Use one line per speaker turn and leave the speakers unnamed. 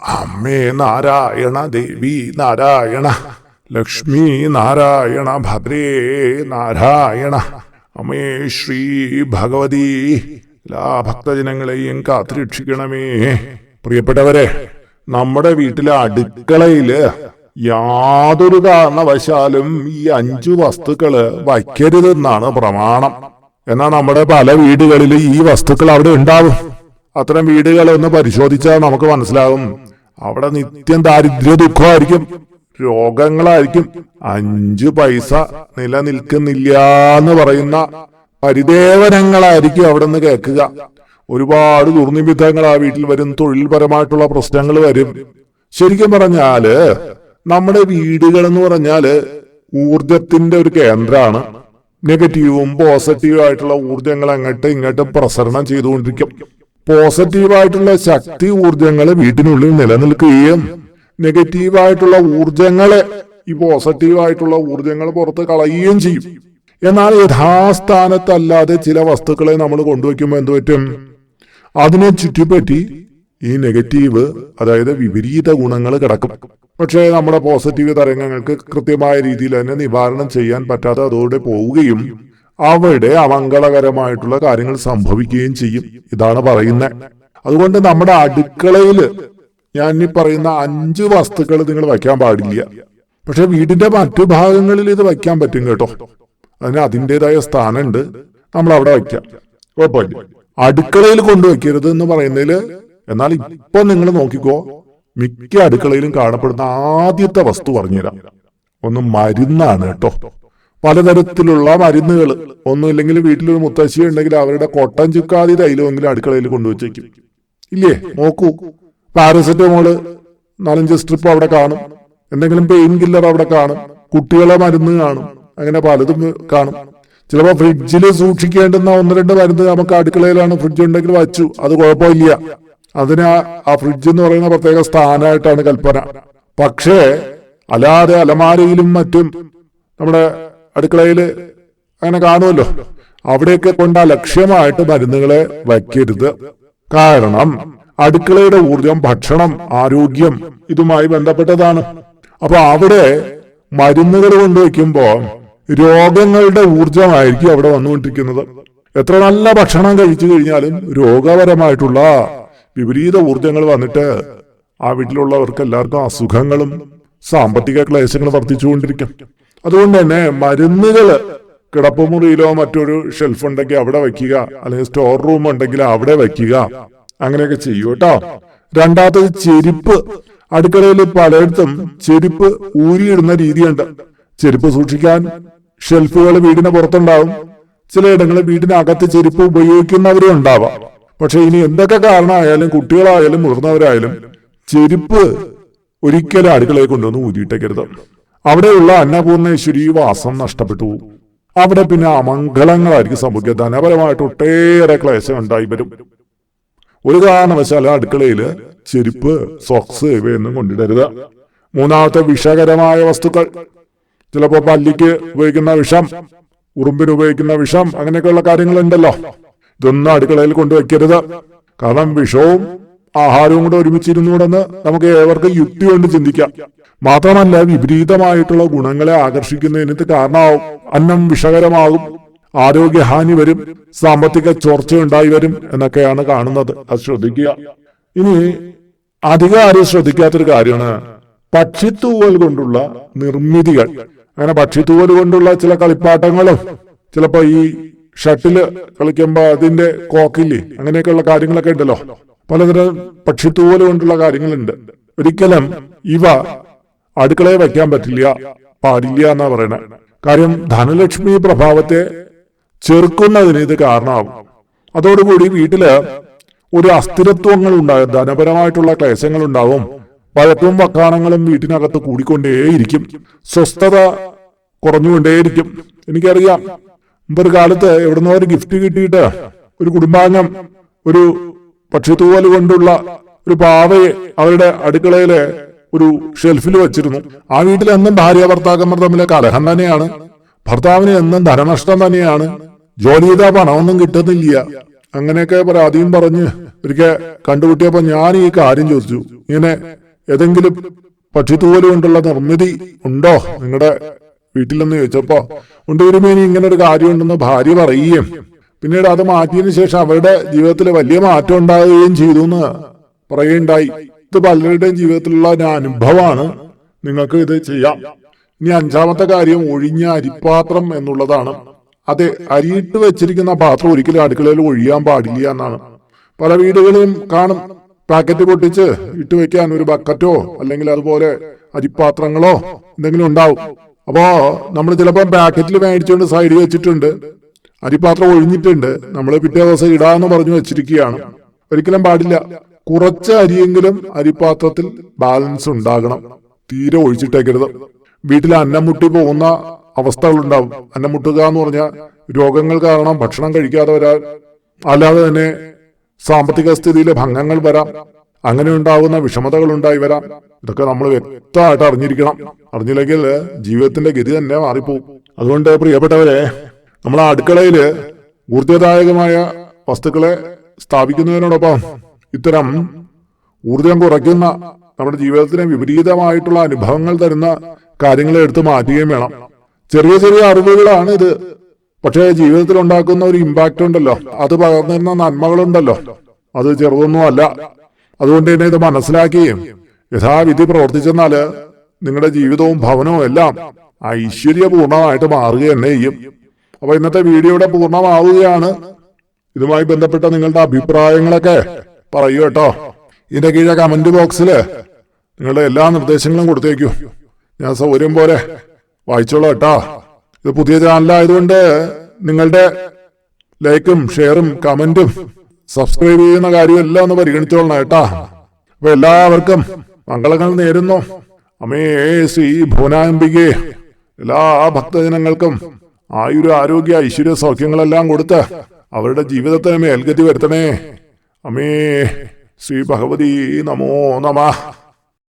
അമ്മേ നാരായണ, ദേവി നാരായണ, ലക്ഷ്മി നാരായണ, ഭദ്രേ നാരായണ, അമ്മേ ശ്രീ ഭഗവതി, എല്ലാ ഭക്തജനങ്ങളെയും കാത്തുരക്ഷിക്കണമേ. പ്രിയപ്പെട്ടവരെ, നമ്മുടെ വീട്ടിലെ അടുക്കളയില് യാതൊരു കാരണവശാലും ഈ 5 വസ്തുക്കള് വയ്ക്കരുതെന്നാണ് പ്രമാണം. എന്നാൽ നമ്മുടെ പല വീടുകളിൽ ഈ വസ്തുക്കൾ അവിടെ ഉണ്ടാവും. അത്തരം വീടുകളൊന്ന് പരിശോധിച്ചാൽ നമുക്ക് മനസ്സിലാകും, അവിടെ നിത്യം ദാരിദ്ര്യ ദുഃഖമായിരിക്കും, രോഗങ്ങളായിരിക്കും. 5 പൈസ നിലനിൽക്കുന്നില്ല എന്ന് പറയുന്ന പരിദേവനങ്ങളായിരിക്കും അവിടെ നിന്ന് കേൾക്കുക. ഒരുപാട് ദുർനിമിത്തങ്ങൾ ആ വീട്ടിൽ വരും, തൊഴിൽപരമായിട്ടുള്ള പ്രശ്നങ്ങൾ വരും. ശരിക്കും പറഞ്ഞാല് നമ്മുടെ വീടുകൾ എന്ന് പറഞ്ഞാല് ഊർജത്തിന്റെ ഒരു കേന്ദ്രമാണ്. നെഗറ്റീവും പോസിറ്റീവും ആയിട്ടുള്ള ഊർജങ്ങൾ അങ്ങോട്ടും ഇങ്ങോട്ടും പ്രസരണം ചെയ്തുകൊണ്ടിരിക്കും. പോസിറ്റീവായിട്ടുള്ള ശക്തി ഊർജങ്ങൾ വീട്ടിനുള്ളിൽ നിലനിൽക്കുകയും നെഗറ്റീവായിട്ടുള്ള ഊർജങ്ങളെ, ഈ പോസിറ്റീവായിട്ടുള്ള ഊർജങ്ങൾ പുറത്ത് കളയുകയും ചെയ്യും. എന്നാൽ യഥാസ്ഥാനത്തല്ലാതെ ചില വസ്തുക്കളെ നമ്മൾ കൊണ്ടുവയ്ക്കുമ്പോൾ എന്ത് പറ്റും? അതിനെ ചുറ്റിപ്പറ്റി ഈ നെഗറ്റീവ്, അതായത് വിപരീത ഗുണങ്ങൾ കിടക്കും. പക്ഷേ നമ്മുടെ പോസിറ്റീവ് തരംഗങ്ങൾക്ക് കൃത്യമായ രീതിയിൽ തന്നെ നിവാരണം ചെയ്യാൻ പറ്റാതെ അതോടെ പോവുകയും അവിടെ അമംഗളകരമായിട്ടുള്ള കാര്യങ്ങൾ സംഭവിക്കുകയും ചെയ്യും. ഇതാണ് പറയുന്നത്. അതുകൊണ്ട് നമ്മുടെ അടുക്കളയില് ഞാൻ ഈ പറയുന്ന 5 വസ്തുക്കൾ നിങ്ങൾ വയ്ക്കാൻ പാടില്ല. പക്ഷെ വീടിന്റെ മറ്റു ഭാഗങ്ങളിൽ ഇത് വയ്ക്കാൻ പറ്റും കേട്ടോ. അതിന് അതിൻ്റെതായ സ്ഥാനമുണ്ട്, നമ്മൾ അവിടെ വയ്ക്കാം, കുഴപ്പമില്ല. അടുക്കളയിൽ കൊണ്ടുവയ്ക്കരുത് എന്ന് പറയുന്നതില്, എന്നാൽ ഇപ്പൊ നിങ്ങൾ നോക്കിക്കോ, മിക്ക അടുക്കളയിലും കാണപ്പെടുന്ന ആദ്യത്തെ വസ്തു പറഞ്ഞുതരാം. ഒന്ന് മരുന്നാണ് കേട്ടോ. പലതരത്തിലുള്ള മരുന്നുകൾ. ഒന്നുമില്ലെങ്കിൽ വീട്ടിലൊരു മുത്തശ്ശി ഉണ്ടെങ്കിൽ അവരുടെ കൊട്ടൻ ചുക്കാതി തൈലമെങ്കിലും അടുക്കളയിൽ കൊണ്ടുവച്ചേക്കും, ഇല്ലേ? നോക്കൂ, പാരസെറ്റമോള് 4-5 സ്ട്രിപ്പ് അവിടെ കാണും, എന്തെങ്കിലും പെയിൻ കില്ലർ അവിടെ കാണും, കുട്ടികളെ മരുന്ന് കാണും, അങ്ങനെ പലതും കാണും. ചിലപ്പോൾ ഫ്രിഡ്ജിൽ സൂക്ഷിക്കേണ്ടുന്ന 1-2 മരുന്ന് നമുക്ക് അടുക്കളയിലാണ് ഫ്രിഡ്ജ് ഉണ്ടെങ്കിൽ വച്ചു, അത് കുഴപ്പമില്ല. അതിന് ആ ഫ്രിഡ്ജ് എന്ന് പറയുന്ന പ്രത്യേക സ്ഥാനമായിട്ടാണ് കൽപ്പന. പക്ഷേ അല്ലാതെ അലമാരയിലും മറ്റും നമ്മുടെ അടുക്കളയില് അങ്ങനെ കാണുമല്ലോ, അവിടെയൊക്കെ കൊണ്ട് അലക്ഷ്യമായിട്ട് മരുന്നുകളെ വയ്ക്കരുത്. കാരണം അടുക്കളയുടെ ഊർജം ഭക്ഷണം, ആരോഗ്യം ഇതുമായി ബന്ധപ്പെട്ടതാണ്. അപ്പൊ അവിടെ മരുന്നുകൾ കൊണ്ടുവയ്ക്കുമ്പോ രോഗങ്ങളുടെ ഊർജമായിരിക്കും അവിടെ വന്നുകൊണ്ടിരിക്കുന്നത്. എത്ര നല്ല ഭക്ഷണം കഴിച്ചു കഴിഞ്ഞാലും രോഗപരമായിട്ടുള്ള വിപരീത ഊർജങ്ങൾ വന്നിട്ട് ആ വീട്ടിലുള്ളവർക്ക് എല്ലാവർക്കും അസുഖങ്ങളും സാമ്പത്തിക ക്ലേശങ്ങളും വർദ്ധിച്ചുകൊണ്ടിരിക്കും. അതുകൊണ്ട് തന്നെ മരുന്നുകൾ കിടപ്പുമുറിയിലോ മറ്റൊരു ഷെൽഫ് ഉണ്ടെങ്കിൽ അവിടെ വയ്ക്കുക, അല്ലെങ്കിൽ സ്റ്റോർ റൂം ഉണ്ടെങ്കിൽ അവിടെ വയ്ക്കുക, അങ്ങനെയൊക്കെ ചെയ്യൂ കേട്ടോ. രണ്ടാമത്തത് ചെരുപ്പ്. അടുക്കളയിൽ പലയിടത്തും ചെരുപ്പ് ഊരിയിടുന്ന രീതിയുണ്ട്. ചെരുപ്പ് സൂക്ഷിക്കാൻ ഷെൽഫുകൾ വീടിന് പുറത്തുണ്ടാവും, ചിലയിടങ്ങളിൽ വീടിനകത്ത് ചെരുപ്പ് ഉപയോഗിക്കുന്നവരും ഉണ്ടാവാം. പക്ഷെ ഇനി എന്തൊക്കെ കാരണമായാലും, കുട്ടികളായാലും മുതിർന്നവരായാലും, ചെരുപ്പ് ഒരിക്കലും അടുക്കളയിൽ കൊണ്ടുവന്ന് ഊരിയിട്ടേക്കരുത്. അവിടെയുള്ള അന്നപൂർണേശ്വരി വാസം നഷ്ടപ്പെട്ടു. അവിടെ പിന്നെ അമംഗളങ്ങളായിരിക്കും സംഭവിക്കുക. ധനപരമായിട്ട് ഒട്ടേറെ ക്ലേശം ഉണ്ടായി വരും. ഒരു കാരണവശാലും അടുക്കളയിൽ ചെരുപ്പ്, സോക്സ് ഇവയൊന്നും കൊണ്ടിടരുത്. മൂന്നാമത്തെ, വിഷകരമായ വസ്തുക്കൾ. ചിലപ്പോൾ പല്ലിക്ക് ഉപയോഗിക്കുന്ന വിഷം, ഉറുമ്പിന് ഉപയോഗിക്കുന്ന വിഷം, അങ്ങനെയൊക്കെയുള്ള കാര്യങ്ങളുണ്ടല്ലോ. ഇതൊന്നും അടുക്കളയിൽ കൊണ്ടുവയ്ക്കരുത്. കാരണം വിഷവും ആഹാരവും കൂടെ ഒരുമിച്ചിരുന്നുകൂടെന്ന് നമുക്ക് ഏവർക്കും യുക്തി കൊണ്ട് ചിന്തിക്കാം. മാത്രമല്ല വിപരീതമായിട്ടുള്ള ഗുണങ്ങളെ ആകർഷിക്കുന്നതിന് കാരണമാവും. അന്നം വിഷകരമാകും, ആരോഗ്യഹാനി വരും, സാമ്പത്തിക ചോർച്ച ഉണ്ടായി വരും എന്നൊക്കെയാണ് കാണുന്നത്. അത് ശ്രദ്ധിക്കുക. ഇനി അധികം ആരും ശ്രദ്ധിക്കാത്തൊരു കാര്യമാണ് പക്ഷിത്തൂവൽ കൊണ്ടുള്ള നിർമ്മിതികൾ. അങ്ങനെ പക്ഷിത്തൂവൽ കൊണ്ടുള്ള ചില കളിപ്പാട്ടങ്ങളും, ചിലപ്പോ ഈ ഷട്ടില് കളിക്കുമ്പോ അതിന്റെ കോക്കില്ലേ, അങ്ങനെയൊക്കെയുള്ള കാര്യങ്ങളൊക്കെ ഉണ്ടല്ലോ. പലതരം പക്ഷിത്തൂവൽ കൊണ്ടുള്ള കാര്യങ്ങളുണ്ട്. ഒരിക്കലും ഇവ അടുക്കളയെ വയ്ക്കാൻ പാടില്ല എന്നാ പറയണത്. കാര്യം ധനലക്ഷ്മി പ്രഭാവത്തെ ചെറുക്കുന്നതിന് ഇത് കാരണമാകും. അതോടുകൂടി വീട്ടില് ഒരു അസ്ഥിരത്വങ്ങൾ ഉണ്ടാകും, ധനപരമായിട്ടുള്ള ക്ലേശങ്ങൾ ഉണ്ടാവും, വഴക്കും വക്കാണങ്ങളും വീട്ടിനകത്ത് കൂടിക്കൊണ്ടേയിരിക്കും, സ്വസ്ഥത കുറഞ്ഞുകൊണ്ടേയിരിക്കും. എനിക്കറിയാം, മുമ്പൊരു കാലത്ത് എവിടുന്നോ ഒരു ഗിഫ്റ്റ് കിട്ടിയിട്ട് ഒരു കുടുംബാംഗം ഒരു പക്ഷിത്തൂവൽ കൊണ്ടുള്ള ഒരു പാവയെ അവരുടെ അടുക്കളയിലെ ഒരു ഷെൽഫിൽ വെച്ചിരുന്നു. ആ വീട്ടിൽ എന്നും ഭാര്യ ഭർത്താക്കന്മാർ തമ്മിലെ കലഹം തന്നെയാണ്. ഭർത്താവിന് എന്നും ധനനഷ്ടം തന്നെയാണ്. ജോലി ചെയ്താൽ പണമൊന്നും കിട്ടുന്നില്ല. അങ്ങനെയൊക്കെ പരാതിയും പറഞ്ഞ് ഒരിക്കൽ കണ്ടുപിട്ടിയപ്പോ ഞാൻ ഈ കാര്യം ചോദിച്ചു, ഇങ്ങനെ ഏതെങ്കിലും പക്ഷിത്തൂവല് കൊണ്ടുള്ള നിർമ്മിതി ഉണ്ടോ നിങ്ങളുടെ വീട്ടിലെന്ന് ചോദിച്ചപ്പോ ഉണ്ട് തിരുമേനി, ഇങ്ങനെ ഒരു കാര്യം ഉണ്ടെന്ന് ഭാര്യ പറയുകയും പിന്നീട് അത് മാറ്റിയതിനു ശേഷം അവരുടെ ജീവിതത്തിൽ വലിയ മാറ്റം ഉണ്ടാകുകയും ചെയ്തു എന്ന് പറയുകയുണ്ടായി. ഇത് പലരുടെയും ജീവിതത്തിലുള്ള ഒരു അനുഭവമാണ്. നിങ്ങൾക്ക് ഇത് ചെയ്യാം. ഇനി 5ാമത്തെ കാര്യം ഒഴിഞ്ഞ അരിപ്പാത്രം എന്നുള്ളതാണ്. അതെ, അരിയിട്ട് വെച്ചിരിക്കുന്ന പാത്രം ഒരിക്കലും അടുക്കളയിൽ ഒഴിയാൻ പാടില്ല എന്നാണ്. പല വീടുകളിലും കാണും പാക്കറ്റ് പൊട്ടിച്ച് ഇട്ട് വെക്കാൻ ഒരു ബക്കറ്റോ അല്ലെങ്കിൽ അതുപോലെ അരിപ്പാത്രങ്ങളോ എന്തെങ്കിലും ഉണ്ടാവും. അപ്പോ നമ്മൾ ചിലപ്പോൾ പാക്കറ്റിൽ മേടിച്ചുകൊണ്ട് സൈഡിൽ വെച്ചിട്ടുണ്ട്, അരിപ്പാത്രം ഒഴിഞ്ഞിട്ടുണ്ട്, നമ്മൾ പിറ്റേ ദിവസം ഇടാന്ന് പറഞ്ഞു വെച്ചിരിക്കുകയാണ്. ഒരിക്കലും പാടില്ല. കുറച്ച് അരിയെങ്കിലും അരിപ്പാത്രത്തിൽ ബാലൻസ് ഉണ്ടാകണം. തീരെ ഒഴിച്ചിട്ടേക്കരുത്. വീട്ടിൽ അന്നം മുട്ടി പോകുന്ന അവസ്ഥകളുണ്ടാവും. അന്നം മുട്ടുക എന്ന് പറഞ്ഞാൽ രോഗങ്ങൾ കാരണം ഭക്ഷണം കഴിക്കാതെ വരാൻ, അല്ലാതെ തന്നെ സാമ്പത്തിക സ്ഥിതിയിലെ ഭംഗങ്ങൾ വരാം, അങ്ങനെ ഉണ്ടാകുന്ന വിഷമതകൾ ഉണ്ടായി വരാം. ഇതൊക്കെ നമ്മൾ വ്യക്തമായിട്ട് അറിഞ്ഞിരിക്കണം. അറിഞ്ഞില്ലെങ്കിൽ ജീവിതത്തിന്റെ ഗതി തന്നെ മാറിപ്പോവും. അതുകൊണ്ട് പ്രിയപ്പെട്ടവരെ, നമ്മൾ അടുക്കളയില് ഊർജദായകമായ വസ്തുക്കളെ സ്ഥാപിക്കുന്നതിനോടൊപ്പം ഇത്തരം ഊർജം കുറയ്ക്കുന്ന നമ്മുടെ ജീവിതത്തിന് വിപരീതമായിട്ടുള്ള അനുഭവങ്ങൾ തരുന്ന കാര്യങ്ങളെ എടുത്ത് മാറ്റുകയും വേണം. ചെറിയ ചെറിയ അറിവുകളാണ് ഇത്, പക്ഷേ ജീവിതത്തിൽ ഉണ്ടാക്കുന്ന ഒരു ഇമ്പാക്റ്റ് ഉണ്ടല്ലോ, അത് പകർന്നിരുന്ന നന്മകളുണ്ടല്ലോ, അത് ചെറുതൊന്നും അല്ല. അതുകൊണ്ട് തന്നെ ഇത് മനസ്സിലാക്കുകയും യഥാവിധി പ്രവർത്തിച്ചെന്നാല് നിങ്ങളുടെ ജീവിതവും ഭവനവും എല്ലാം ഐശ്വര്യപൂർണമായിട്ട് മാറുക തന്നെ ചെയ്യും. അപ്പൊ ഇന്നത്തെ വീഡിയോയുടെ പൂർണ്ണമാവുകയാണ്. ഇതുമായി ബന്ധപ്പെട്ട നിങ്ങളുടെ അഭിപ്രായങ്ങളൊക്കെ പറയൂ കേട്ടോ. ഇതിന്റെ കീഴെ കമന്റ് ബോക്സില് നിങ്ങളുടെ എല്ലാ നിർദ്ദേശങ്ങളും കൊടുത്തേക്കൂ. ഞാൻ സൗകര്യം പോലെ വായിച്ചോളാം കേട്ടോ. ഇത് പുതിയ ചാനലായതുകൊണ്ട് നിങ്ങളുടെ ലൈക്കും ഷെയറും കമന്റും സബ്സ്ക്രൈബ് ചെയ്യുന്ന കാര്യം എല്ലാം ഒന്ന് പരിഗണിച്ചോളണം കേട്ടാ. അപ്പൊ എല്ലാവർക്കും മംഗളങ്ങൾ നേരുന്നു. അമ്മേ ശ്രീ ഭുവനാംബികെ എല്ലാ ഭക്തജനങ്ങൾക്കും ആരോഗ്യ ഐശ്വര്യ സൗഖ്യങ്ങളെല്ലാം കൊടുത്ത് അവരുടെ ജീവിതത്തിന് മേൽഗതി വരുത്തണേ. അമ്മേ ശ്രീ ഭഗവതി നമോ നമഃ.